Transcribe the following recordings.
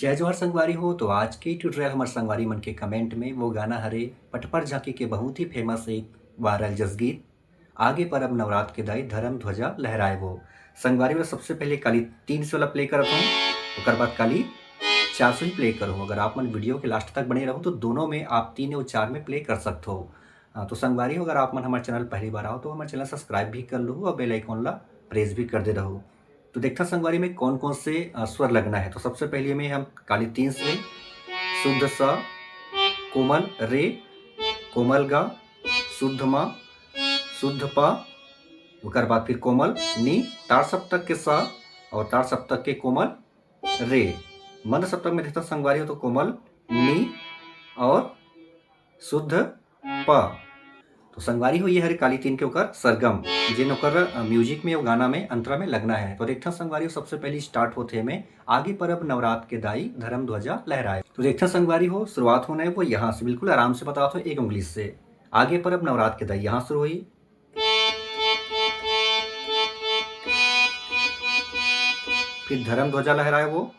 जय जोहार संगवारी हो। तो आज के ट्यूटोरियल हमारे संगवारी मन के कमेंट में वो गाना हरे पटपर झांकी के बहुत ही फेमस एक वायरल जसगीत आगे पर अब नवरात्र के दाई धर्म ध्वजा लहराए वो संगवारी में सबसे पहले काली 3 से वाला प्ले करत हूँ, उसके बाद काली 4 से ही प्ले करूँ। अगर आप मन वीडियो के लास्ट तक बने रहो तो दोनों में आप 3 और 4 में प्ले कर सकते हो। तो संगवारी हो, अगर आप मन हमारे चैनल पहली बार आओ तो हमारे चैनल सब्सक्राइब भी कर लो और बेल आइकॉन ला प्रेस भी कर दे रहो। तो देखता संगवारी में कौन कौन से स्वर लगना है। तो सबसे पहले में हम काली 3 से शुद्ध स, कोमल रे, कोमल ग, शुद्ध म, शुद्ध प, उसके बाद फिर कोमल नी, तार सप्तक के स और तार सप्तक के कोमल रे। मंद सप्तक में देखता संगवारी हो तो कोमल नी और शुद्ध प। तो संगवारी हो ये हरे काली 3 के ओकर सरगम जिन ओकर म्यूजिक में और गाना में अंतरा में लगना है। तो देखता संगवारी हो सबसे पहले स्टार्ट होते में आगे पर अब नवरात्र के दाई धर्म ध्वजा लहराए। तो देखता संगवारी हो शुरुआत होना है वो यहाँ से, बिल्कुल आराम से बताओ तो एक उंगली से। आगे पर अब नवरात्र के दाई यहाँ शुरू हुई, फिर धर्म ध्वजा लहराए वो,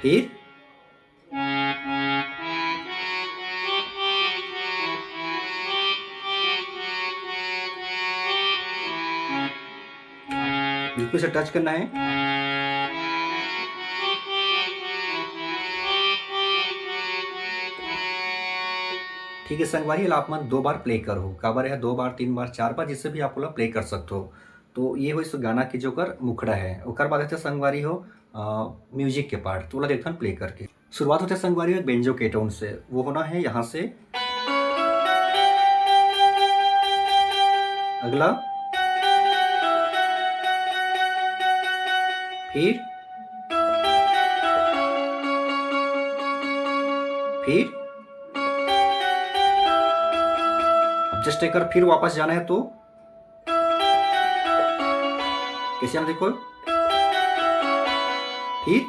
फिर बिल्कुल से टच करना है, ठीक है संगवारी। आप मन 2 बार प्ले करो, काबर है 2 बार 3 बार 4 बार जिससे भी आप लोग प्ले कर सकते हो। तो ये हो इस गाना की जो कर मुखड़ा है। ओकर बाद है संगवारी हो म्यूजिक के पार्ट, तो देखता प्ले करके शुरुआत होते संगवारी हो बेंजो के टोन से। वो होना है यहाँ से, अगला फिर अब जस्ट एक फिर वापस जाना है तो कैसे हम देखो, फिर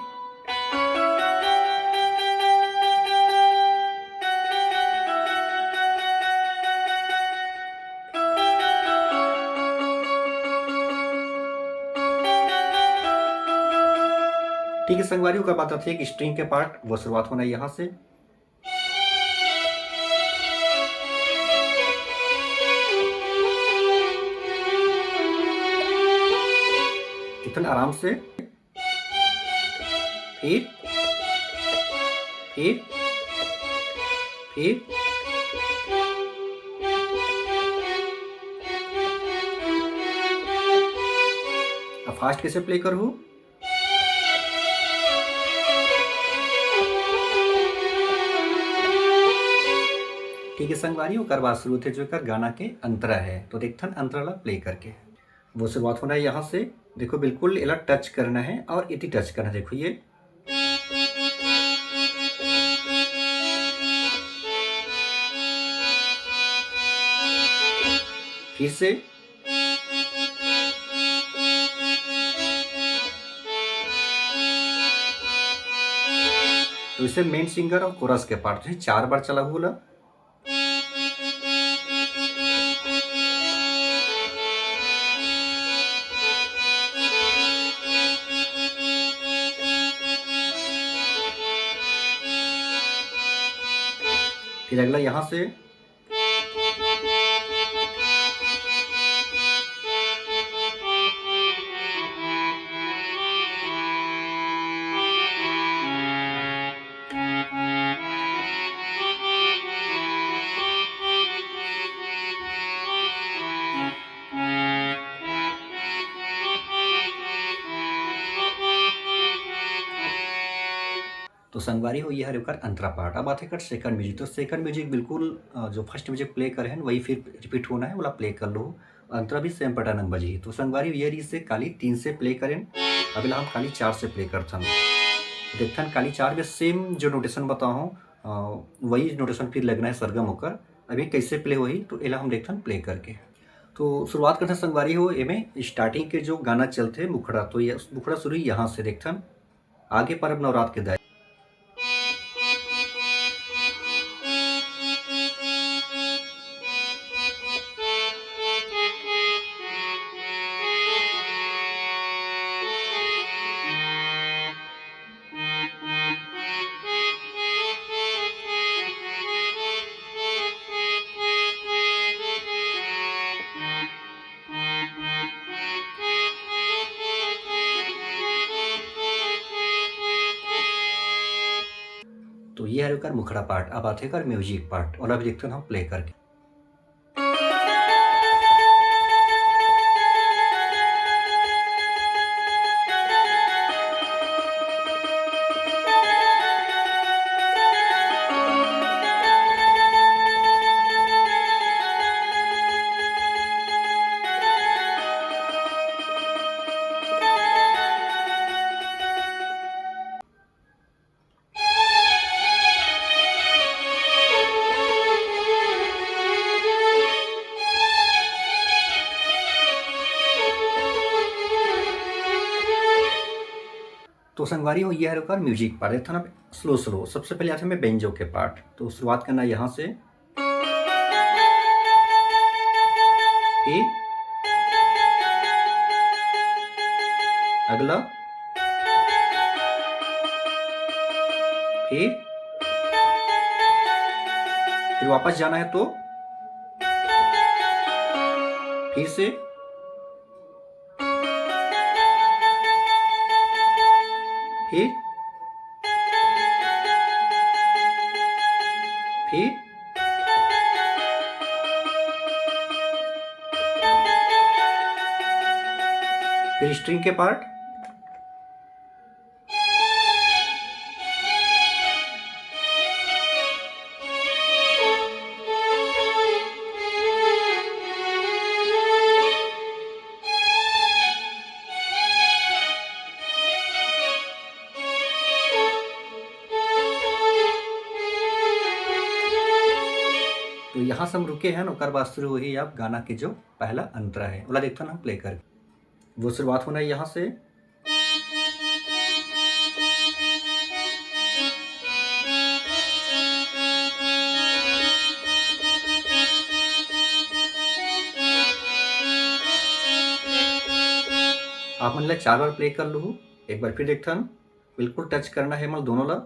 ठीक है संगवारी का बात आती है कि स्ट्रिंग के पार्ट वो शुरुआत होना है यहाँ से, इतना आराम से, फिर फिर फिर अब फास्ट कैसे प्ले करूँ, ठीक है संगवारी ओकर बाद शुरू थे जो कर गाना के अंतरा है। तो देखथन अंतरा ला प्ले करके वो शुरुआत होना है यहाँ से, देखो बिल्कुल एला टच करना है और इति टच करना है, देखो ये फिर से, तो इसे मेन सिंगर और कोरस के पार्ट है 4 बार चला हुआ, फिर अगला यहाँ से, तो संगवारी हो ये हर ओकर अंतरा पार्ट। अब आते कर सेकंड म्यूजिक। तो सेकंड म्यूजिक बिल्कुल जो फर्स्ट म्यूजिक प्ले करे हैं वही फिर रिपीट होना है, वाला प्ले कर लो। अंतरा भी सेम पैटर्न बजी। तो संगवारी ये री से काली 3 से प्ले करें, अभी हम काली 4 से प्ले करथन। देखथन काली 4 में सेम जो नोटेशन बताओ वही नोटेशन फिर लगना है सरगम होकर। अभी कैसे प्ले होही तो एला हम देखथन प्ले करके। तो शुरुआत करते संगवारी हो एमें स्टार्टिंग के जो गाना चलते मुखड़ा, तो ये मुखड़ा शुरू यहाँ से देखथन आगे पर अब नवरात्र के दाई। ये है कर मुखड़ा पार्ट। अब आते कर म्यूजिक पार्ट और अभी देखते हैं हम प्ले करके। तो संगवारी ये है रुका म्यूजिक पार्ट था ना स्लो स्लो। सबसे पहले आते हैं बेंजो के पार्ट। तो शुरुआत करना यहाँ से, फिर अगला, फिर वापस जाना है तो फिर से, फिर स्ट्रिंग के पार्ट, तो यहाँ से हम रुके हैं ओकर बाद शुरू हुई आप गाना के जो पहला अंतरा है वाला देखते ना प्ले कर। वो शुरुआत होना है यहाँ से, आप मतलब 4 बार प्ले कर लू। एक बार फिर देखता बिल्कुल टच करना है मतलब दोनों ला।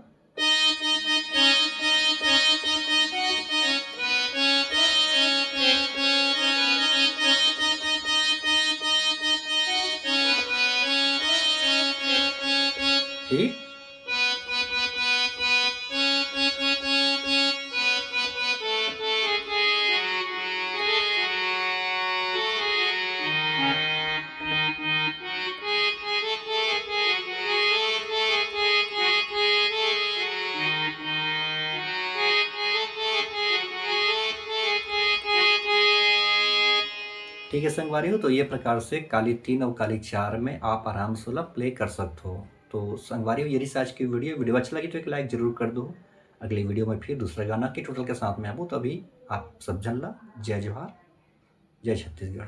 ठीक, ठीक है संगवारी हो। तो ये प्रकार से काली 3 और काली 4 में आप आराम से प्ले कर सकते हो। तो संगवारी हो यही आज की वीडियो अच्छा लगी तो एक लाइक जरूर कर दो। अगली वीडियो में फिर दूसरे गाना के टोटल के साथ में आबू। तो अभी आप सब जन ला जय जोहार, जय छत्तीसगढ़।